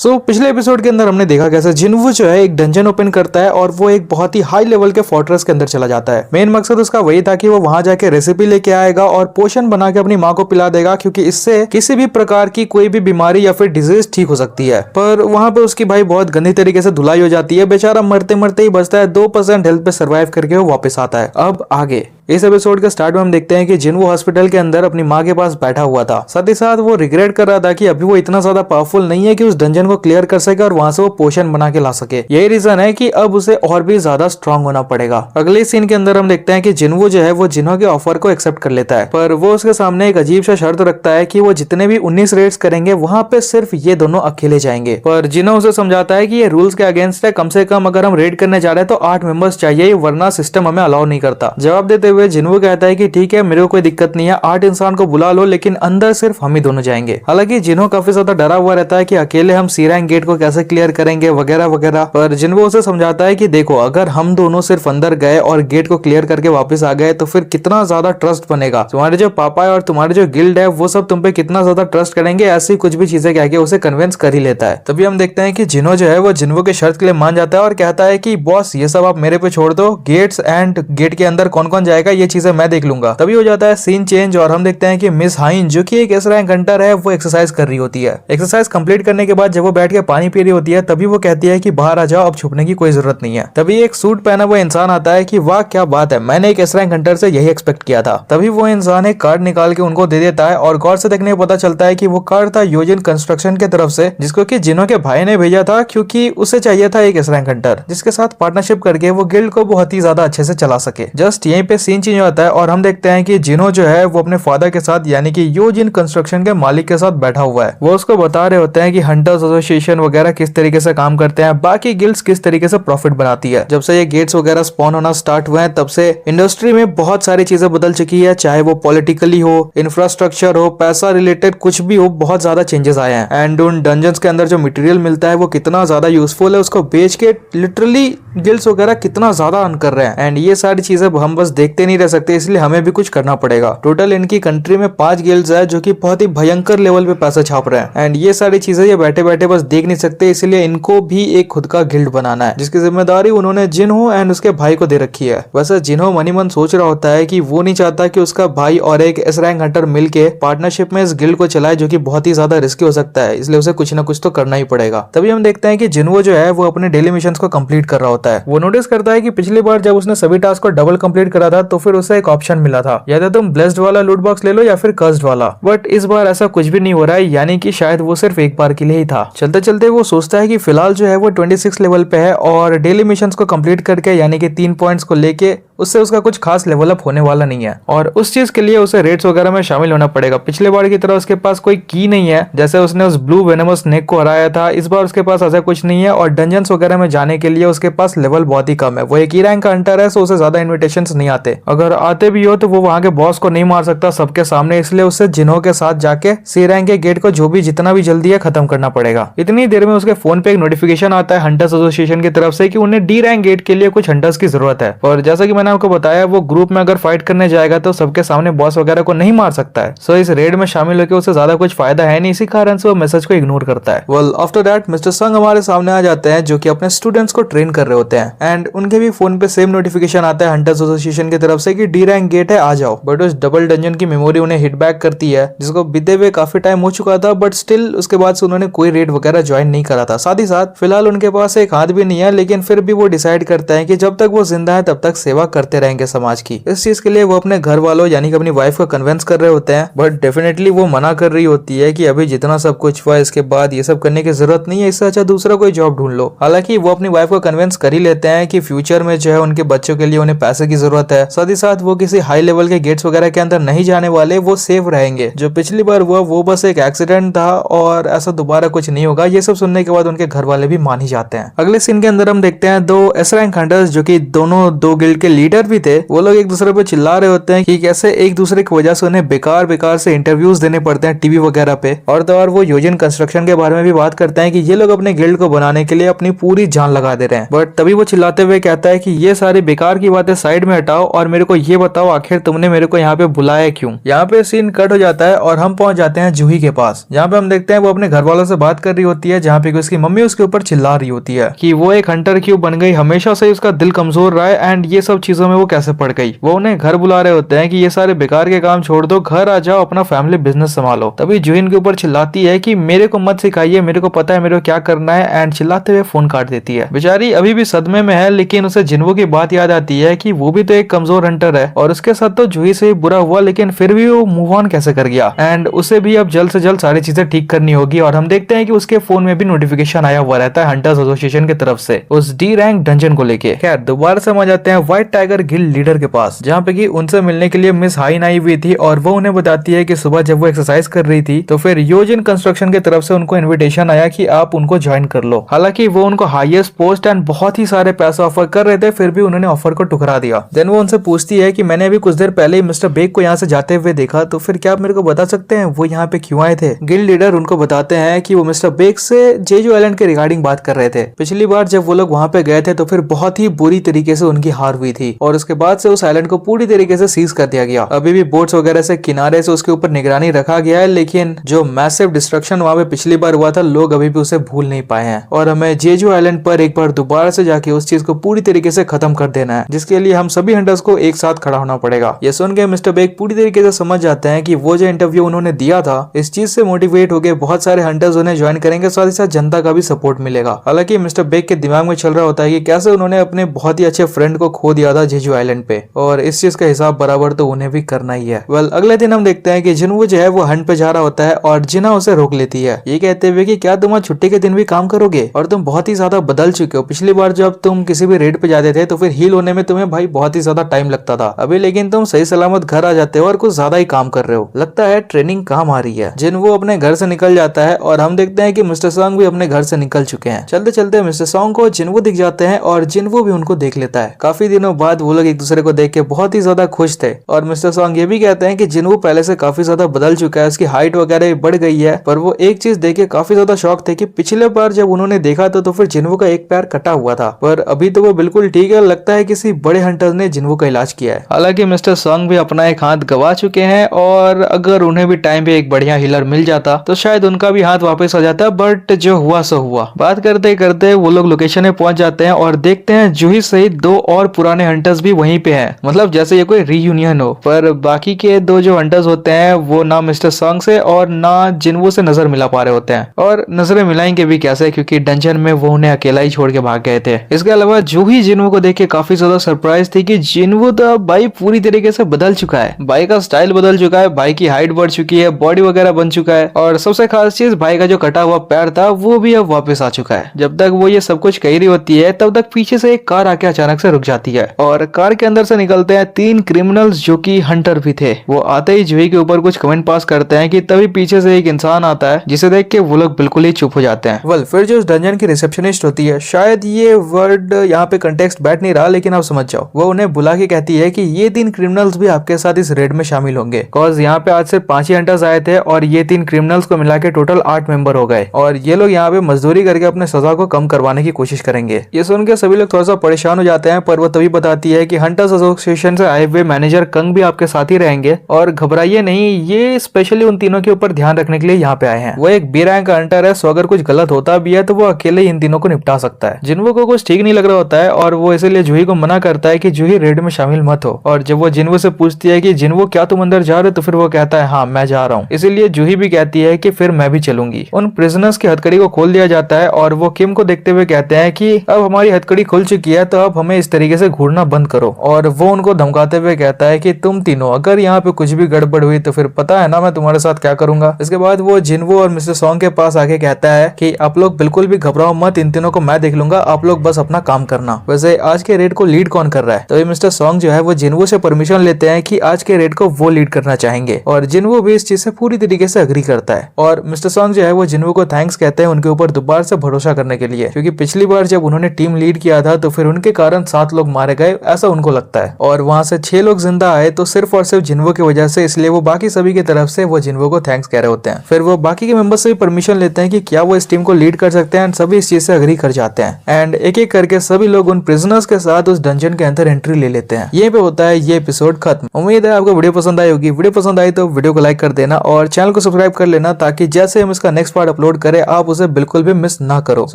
सो पिछले एपिसोड के अंदर हमने देखा कैसे जिनवू जो है एक डंजन ओपन करता है और वो एक बहुत ही हाई लेवल के फोर्ट्रेस के अंदर चला जाता है। मेन मकसद उसका वही था कि वो वहां जाके रेसिपी लेके आएगा और पोशन बना के अपनी माँ को पिला देगा, क्योंकि इससे किसी भी प्रकार की कोई भी बीमारी या फिर डिजीज ठीक हो सकती है। पर वहां पे उसकी भाई बहुत गंदी तरीके से धुलाई हो जाती है, बेचारा मरते मरते ही बचता है। 2% हेल्थ पे सर्वाइव करके वो वापस आता है। अब आगे इस एपिसोड के स्टार्ट में हम देखते हैं कि जिनवू हॉस्पिटल के अंदर अपनी माँ के पास बैठा हुआ था। साथ ही साथ वो रिग्रेट कर रहा था कि अभी वो इतना ज्यादा पावरफुल नहीं है कि उस डंजन को क्लियर कर सके और वहां से वो पोशन बना के ला सके। यही रीजन है कि अब उसे और भी ज्यादा स्ट्रांग होना पड़ेगा। अगले सीन के अंदर हम देखते हैं कि जिनवू जो है वो जिन्हो के ऑफर को एक्सेप्ट कर लेता है, पर वो उसके सामने एक अजीब सा शर्त रखता है कि वो जितने भी 19 रेड्स करेंगे वहां पे सिर्फ ये दोनों अकेले जाएंगे। पर जिन्हो उसे समझाता है कि ये रूल्स के अगेंस्ट है, कम से कम अगर हम रेड करने जा रहे हैं तो 8 मेंबर्स चाहिए, वरना सिस्टम हमें अलाउ नहीं करता। जवाब देते हुए जिनवू कहता है कि ठीक है, मेरे को कोई दिक्कत नहीं है, 8 इंसान को बुला लो, लेकिन अंदर सिर्फ हम ही दोनों जाएंगे। हालांकि जिन्हो काफी ज्यादा डरा हुआ रहता है कि अकेले हम सी रैंक गेट को कैसे क्लियर करेंगे वगैरह वगैरह। पर जिन्हो उसे समझाता है कि देखो, अगर हम दोनों सिर्फ अंदर गए और गेट को क्लियर करके वापस आ गए तो फिर कितना ज्यादा ट्रस्ट बनेगा। तुम्हारे जो पापा है और तुम्हारे जो गिल्ड है वो सब तुम पे कितना ज्यादा ट्रस्ट करेंगे। ऐसी कुछ भी चीजें कह के उसे कन्विंस कर ही लेता है। तभी हम देखते हैं कि जिन्हो जो है वो जिन्हो के शर्त के लिए मान जाता है और कहता है कि बॉस ये सब आप मेरे पे छोड़ दो, गेट्स एंड गेट के अंदर कौन कौन जाएगा ये चीजें मैं देख लूंगा। तभी हो जाता है सीन चेंज और हम देखते हैं कि मिस हाइन जो कि एक एस रैंक हंटर है वो एक्सरसाइज कर रही होती है। एक्सरसाइज कंप्लीट करने के बाद जब वो बैठ के पानी पी रही होती है तभी वो कहती है कि बाहर आ जाओ, अब छुपने की कोई जरूरत नहीं है। तभी एक सूट पहना हुआ इंसान आता है कि वाह क्या बात है, मैंने एक एस रैंक हंटर से यही एक्सपेक्ट किया था। तभी वो इंसान एक कार्ड निकाल के उनको दे देता है और गौर से देखने को पता चलता है कि वो कार्ड था योजिन कंस्ट्रक्शन की तरफ से, जिसको कि जिन्हो के भाई ने भेजा था, क्योंकि उसे चाहिए था एक एस रैंक हंटर जिसके साथ पार्टनरशिप करके वो गिल्ड को बहुत ही ज्यादा अच्छे से चला सके। जस्ट यहीं पे सीन चेंज होता है और हम देखते हैं कि जिन्हो जो है वो अपने फादर के साथ यानी कि योजिन कंस्ट्रक्शन के मालिक के साथ बैठा हुआ है। वो उसको बता रहे होते हैं कि हंटर्स एसोसिएशन वगैरह किस तरीके से काम करते हैं, बाकी गिल्ड्स किस तरीके से प्रॉफिट बनाती है। जब से ये गेट्स वगैरह स्पॉन होना स्टार्ट हुए हैं तब से इंडस्ट्री में बहुत सारी चीजें बदल चुकी है, चाहे वो पॉलिटिकली हो, इंफ्रास्ट्रक्चर हो, पैसा रिलेटेड कुछ भी हो, बहुत ज्यादा चेंजेस आए हैं। एंड उन डंजन्स के अंदर जो मटेरियल मिलता है वो कितना ज्यादा यूजफुल है, उसको बेच के लिटरली गिल्ड्स वगैरह कितना ज्यादा अर्न कर रहे हैं। एंड ये सारी चीजें हम बस देखते नहीं रह सकते, इसलिए हमें भी कुछ करना पड़ेगा। टोटल इनकी कंट्री में 5 गिल्ड्स है जो कि बहुत ही भयंकर लेवल पे पैसा छाप रहे हैं। एंड ये सारी चीजें ये बैठे बैठे बस देख नहीं सकते, इसलिए इनको भी एक खुद का गिल्ड बनाना है, जिसकी जिम्मेदारी उन्होंने जिन्हो एंड उसके भाई को दे रखी है। वैसे जिन्हो मनी मन सोच रहा होता है कि वो नहीं चाहता कि उसका भाई और एक एस रैंक हंटर मिलके पार्टनरशिप में इस गिल्ड को चलाए, जो कि बहुत ही ज्यादा रिस्की हो सकता है, इसलिए उसे कुछ ना कुछ तो करना ही पड़ेगा। तभी हम देखते हैं कि जिन्हो जो है वो अपने डेली मिशन को कंप्लीट कर रहा होता है। वो नोटिस करता है कि पिछली बार जब उसने सभी टास्क को डबल कंप्लीट करा था तो फिर उसे एक ऑप्शन मिला था, या तो तुम ब्लेस्ड वाला लूट बॉक्स ले लो या फिर कर्स्ड वाला। बट इस बार ऐसा कुछ भी नहीं हो रहा है, यानी कि शायद वो सिर्फ एक बार के लिए ही था। चलते चलते वो सोचता है कि फिलहाल जो है वो 26 लेवल पे है और डेली मिशंस को कंप्लीट करके यानी कि 3 पॉइंट्स को लेके उससे उसका कुछ खास लेवल अप होने वाला नहीं है, और उस चीज के लिए उसे रेड्स वगैरह में शामिल होना पड़ेगा। पिछले बार की तरह उसके पास कोई की नहीं है, जैसे उसने उस ब्लू वेनमस स्नेक को हराया था, इस बार उसके पास ऐसा कुछ नहीं है। और डंजन्स वगैरह में जाने के लिए उसके पास लेवल बहुत ही कम है। वो एक ही रैंक का हंटर है, सो उसे ज्यादा इन्विटेशंस नहीं आते। अगर आते भी हो तो वो वहां के बॉस को नहीं मार सकता सबके सामने, इसलिए उसे जिन्हो के साथ जाके सी रैंक के गेट को जो भी जितना भी जल्दी है खत्म करना पड़ेगा। इतनी देर में उसके फोन पे एक नोटिफिकेशन आता है हंटर्स एसोसिएशन की तरफ से कि उन्हें डी रैंक गेट के लिए कुछ हंटर्स की जरूरत है। और जैसा कि मैंने आपको बताया, वो ग्रुप में अगर फाइट करने जाएगा तो सबके सामने बॉस वगैरह को नहीं मार सकता है, सो इस रेड में शामिल होकर उसे ज्यादा कुछ फायदा है नहीं, इसी कारण से वो मैसेज को इग्नोर करता है। वेल आफ्टर दैट मिस्टर संग हमारे सामने आ जाते हैं, जो कि अपने स्टूडेंट्स को ट्रेन कर रहे होते हैं। एंड उनके भी फोन पे सेम नोटिफिकेशन आता है हंटर्स एसोसिएशन की तरफ से कि डी रैंक गेट है, आ जाओ। बट उस डबल डंजन की मेमोरी उन्हें हिट बैक करती है, जिसको बीते हुए काफी टाइम हो चुका था, बट स्टिल उसके बाद से उन्होंने कोई रेड वगैरह ज्वाइन नहीं करा था। साथ ही साथ फिलहाल उनके पास एक हाथ भी नहीं है, लेकिन फिर भी वो डिसाइड करते हैं कि जब तक वो जिंदा है तब तक सेवा करते रहेंगे समाज की। इस चीज के लिए वो अपने घर वालों यानी कि अपनी वाइफ को कन्विंस कर रहे होते हैं, बट डेफिनेटली वो मना कर रही होती है कि अभी जितना सब कुछ हुआ इसके बाद ये सब करने की जरूरत नहीं है, इससे अच्छा दूसरा कोई जॉब ढूंढ लो। हालांकि वो अपनी वाइफ को कन्विंस कर ही लेते हैं कि फ्यूचर में जो है उनके बच्चों के लिए उन्हें पैसे की जरूरत है। साथ ही साथ वो किसी हाई लेवल के गेट्स वगैरह के अंदर नहीं जाने वाले, वो सेफ रहेंगे। जो पिछली बार हुआ वो बस एक एक्सीडेंट था और ऐसा दोबारा कुछ नहीं होगा। ये सब सुनने के बाद उनके घर वाले भी मान ही जाते हैं। अगले सीन के अंदर हम देखते हैं 2 एस रैंक हंटर्स जो कि दोनों 2 गिल्ड के लीड लीडर भी थे वो लोग एक दूसरे पे चिल्ला रहे होते हैं कि कैसे एक दूसरे की वजह से उन्हें बेकार बेकार से इंटरव्यूज देने पड़ते हैं टीवी वगैरह पे। और तो और वो योजन कंस्ट्रक्शन के बारे में भी बात करते हैं कि ये लोग अपने गिल्ड को बनाने के लिए अपनी पूरी जान लगा दे रहे हैं। बट तभी वो चिल्लाते हुए कहता है कि ये सारी बेकार की बातें साइड में हटाओ और मेरे को ये बताओ आखिर तुमने मेरे को यहाँ पे बुलाया क्यों। यहाँ पे सीन कट हो जाता है और हम पहुंच जाते हैं जूही के पास, जहाँ पे हम देखते हैं वो अपने घर वालों से बात कर रही होती है, जहाँ पे उसकी मम्मी उसके ऊपर चिल्ला रही होती है कि वो एक हंटर क्यों बन गई, हमेशा से उसका दिल कमजोर रहा है एंड ये सब चीजों में वो कैसे पड़ गई। वो उन्हें घर बुला रहे होते हैं कि ये सारे बेकार के काम छोड़ दो, घर आ जाओ, अपना फैमिली बिजनेस संभालो। तभी जूही इनके ऊपर चिल्लाती है कि मेरे को मत सिखाइए, मेरे को पता है मेरे को क्या करना है, एंड चिल्लाते हुए फोन काट देती है। बेचारी अभी भी सदमे में है, लेकिन उसे जिन्वो की बात याद आती है कि वो भी तो एक कमजोर हंटर है और उसके साथ तो जूही से ही बुरा हुआ, लेकिन फिर भी वो मूव ऑन कैसे कर गया एंड उसे भी अब जल्द से जल्द सारी चीजें ठीक करनी होगी। और हम देखते हैं कि उसके फोन में भी नोटिफिकेशन आया हुआ रहता है हंटर्स एसोसिएशन की तरफ से उस डी रैंक डंजन को लेके। खैर दोबारा से हम आ जाते हैं व्हाइट टाइगर गिल्ड लीडर के पास, जहाँ पे कि उनसे मिलने के लिए मिस हाइन आई हुई थी और वो उन्हें बताती है कि सुबह जब वो एक्सरसाइज कर रही थी तो फिर योजन कंस्ट्रक्शन की तरफ से उनको इन्विटेशन आया कि आप उनको ज्वाइन कर लो। हालांकि वो उनको हाईएस्ट पोस्ट एंड बहुत ही सारे पैसे ऑफर कर रहे थे, फिर भी उन्होंने ऑफर को ठुकरा दिया। देन वो उनसे पूछती है कि मैंने अभी कुछ देर पहले ही मिस्टर बेग को यहाँ से जाते हुए देखा, तो फिर क्या आप मेरे को बता सकते हैं वो यहाँ पे क्यों आए थे। गिल्ड लीडर उनको बताते हैं कि वो मिस्टर बेग से जेजू आइलैंड के रिगार्डिंग बात कर रहे थे। पिछली बार जब वो लोग वहाँ पे गए थे तो फिर बहुत ही बुरी तरीके से उनकी हार हुई थी और उसके बाद से उस आइलैंड को पूरी तरीके से सीज कर दिया गया। अभी भी बोट्स वगैरह से किनारे से उसके ऊपर निगरानी रखा गया है, लेकिन जो मैसिव डिस्ट्रक्शन वहाँ पे पिछली बार हुआ था लोग अभी भी उसे भूल नहीं पाए हैं और हमें जेजू आइलैंड पर एक बार दोबारा से जाके उस चीज को पूरी तरीके से खत्म कर देना है, जिसके लिए हम सभी हंटर्स को एक साथ खड़ा होना पड़ेगा। ये सुन के मिस्टर बेग पूरी तरीके से समझ जाते हैं कि वो जो इंटरव्यू उन्होंने दिया था इस चीज से मोटिवेट होकर बहुत सारे हंटर्स उन्हें ज्वाइन करेंगे, साथ ही साथ जनता का भी सपोर्ट मिलेगा। हालांकि मिस्टर बेग के दिमाग में चल रहा होता है कि कैसे उन्होंने अपने बहुत ही अच्छे फ्रेंड को खो दिया था जेजू आइलैंड पे और इस चीज का हिसाब बराबर तो उन्हें भी करना ही है। वेल अगले दिन हम देखते हैं कि जिन्वो जो है वो हंट पे जा रहा होता है और जिना उसे रोक लेती है, ये कहते हुए कि क्या तुम आज छुट्टी के दिन भी काम करोगे और तुम बहुत ही ज्यादा बदल चुके हो। पिछली बार जब तुम किसी भी रेड पे जाते थे तो फिर हील होने में तुम्हें भाई बहुत ही ज्यादा टाइम लगता था, अभी लेकिन तुम सही सलामत घर आ जाते हो और कुछ ज्यादा ही काम कर रहे हो, लगता है ट्रेनिंग काम आ रही है। जिन्वो अपने घर से निकल जाता है और हम देखते हैं कि मिस्टर सॉन्ग भी अपने घर से निकल चुके हैं। चलते चलते मिस्टर सॉन्ग को जिन्वो दिख जाते हैं और जिन्वो भी उनको देख लेता है। काफी दिनों बाद वो लोग एक दूसरे को देख के बहुत ही ज्यादा खुश थे और मिस्टर सॉन्ग ये भी कहते हैं कि जिन्वो पहले से काफी ज्यादा बदल चुका है, उसकी हाइट वगैरह बढ़ गई है। पर वो एक चीज देख के काफी ज्यादा शॉक थे कि पिछले बार जब उन्होंने देखा तो फिर जिन्वो का एक पैर कटा हुआ था, पर अभी तो वो बिल्कुल ठीक है, लगता है किसी बड़े हंटर ने जिन्वो का इलाज किया है। हालांकि मिस्टर सॉन्ग भी अपना एक हाथ गवा चुके हैं और अगर उन्हें भी टाइम पे एक बढ़िया हीलर मिल जाता तो शायद उनका भी हाथ वापस आ जाता, बट जो हुआ सो हुआ। बात करते करते वो लोग लोकेशन में पहुंच जाते हैं और देखते हैं जूही सहित दो और पुराने हंटर्स भी वहीं पे हैं, मतलब जैसे ये कोई रीयूनियन हो। पर बाकी के दो जो हंटर्स होते हैं वो ना मिस्टर सॉन्ग से और ना जिन्वो से नजर मिला पा रहे होते हैं, और नजरें मिलाएंगे भी कैसे क्योंकि डंजन में वो उन्हें अकेला ही छोड़ के भाग गए थे। इसके अलावा जूही जिन्वो को देख के काफी ज्यादा सरप्राइज थी कि जिन्वो तो भाई पूरी तरीके से बदल चुका है, भाई का स्टाइल बदल चुका है, भाई की हाइट बढ़ चुकी है, बॉडी वगैरह बन चुका है और सबसे खास चीज भाई का जो कटा हुआ पैर था वो भी अब वापस आ चुका है। जब तक वो ये सब कुछ कह रही होती है तब तक पीछे से एक कार आके अचानक से रुक जाती है और कार के अंदर से निकलते हैं 3 क्रिमिनल्स जो कि हंटर भी थे। वो आते ही जूही के ऊपर कुछ कमेंट पास करते हैं कि तभी पीछे से एक इंसान आता है जिसे देख के वो लोग बिल्कुल ही चुप हो जाते हैं। वेल फिर जो डंजन की रिसेप्शनिस्ट होती है, शायद ये वर्ड यहाँ पे कंटेक्स्ट बैठ नहीं रहा लेकिन आप समझ जाओ, वो उन्हें बुला के कहती है कि ये 3 क्रिमिनल्स भी आपके साथ इस रेड में शामिल होंगे, कॉज यहाँ पे आज सिर्फ 5 ही हंटर्स आए थे और ये 3 क्रिमिनल्स को मिला के टोटल 8 मेंबर हो गए और ये लोग यहाँ पे मजदूरी करके अपने सजा को कम करवाने की कोशिश करेंगे। ये सुन के सभी लोग थोड़ा सा परेशान हो जाते हैं, पर वो तभी बताती है कि हंटर्स एसोसिएशन से आए हुए मैनेजर कंग भी आपके साथ ही रहेंगे और घबराइए नहीं, ये स्पेशली उन तीनों के ऊपर ध्यान रखने के लिए यहाँ पे आए हैं। वो एक बी रैंक हंटर है, सो अगर कुछ गलत होता भी है तो वो अकेले इन तीनों को निपटा सकता है। जिन्वो को कुछ ठीक नहीं लग रहा होता है और वो इसीलिए जूही को मना करता है कि जूही रेड में शामिल मत हो। और जब वो जिन्वो से पूछती है कि जिन्वो क्या तुम अंदर जा रहे हो, तो फिर वो कहता है हाँ मैं जा रहा हूँ। इसीलिए जूही भी कहती है कि फिर मैं भी चलूंगी। उन प्रिजनर्स की हथकड़ी को खोल दिया जाता है और वो किम को देखते हुए कहते हैं कि अब हमारी हथकड़ी खुल चुकी है तो अब हमें इस तरीके से घूरना बंद करो। और वो उनको धमकाते हुए कहता है कि तुम तीनों अगर यहाँ पे कुछ भी गड़बड़ हुई तो फिर पता है ना मैं तुम्हारे साथ क्या करूंगा। इसके बाद वो जिन्वो और मिस्टर सॉन्ग के पास आके कहता है कि आप लोग बिल्कुल भी घबराओ मत, इन तीनों को मैं देख लूंगा, आप लोग बस अपना काम करना। वैसे आज के रेड को लीड कौन कर रहा है? तो ये मिस्टर सॉन्ग जो है वो जिन्वो से परमिशन लेते हैं कि आज के रेड को वो लीड करना चाहेंगे और जिन्वो भी इस चीज से पूरी तरीके से अग्री करता है। और मिस्टर सॉन्ग जो है वो जिन्वो को थैंक्स कहते हैं उनके ऊपर दोबारा से भरोसा करने के लिए, क्योंकि पिछली बार जब उन्होंने टीम लीड किया था तो फिर उनके कारण 7 लोग मारे गए जाए ऐसा उनको लगता है और वहाँ से 6 लोग जिंदा आए तो सिर्फ और सिर्फ जिन्वो की वजह से, इसलिए वो बाकी सभी की तरफ से वो जिन्वो को थैंक्स कह रहे होते हैं। फिर वो बाकी के मेंबर्स से भी परमिशन लेते हैं कि क्या वो इस टीम को लीड कर सकते हैं एंड सभी इस चीज से अग्री कर जाते हैं एंड एक एक करके सभी लोग उन प्रिजनर्स के साथ उस डंजन के अंदर एंट्री ले लेते हैं। यहीं पे होता है ये एपिसोड खत्म। उम्मीद है आपको वीडियो पसंद आई होगी। वीडियो पसंद आई तो वीडियो को लाइक कर देना और चैनल को सब्सक्राइब कर लेना ताकि जैसे हम इसका नेक्स्ट पार्ट अपलोड करें आप उसे बिल्कुल भी मिस ना करो।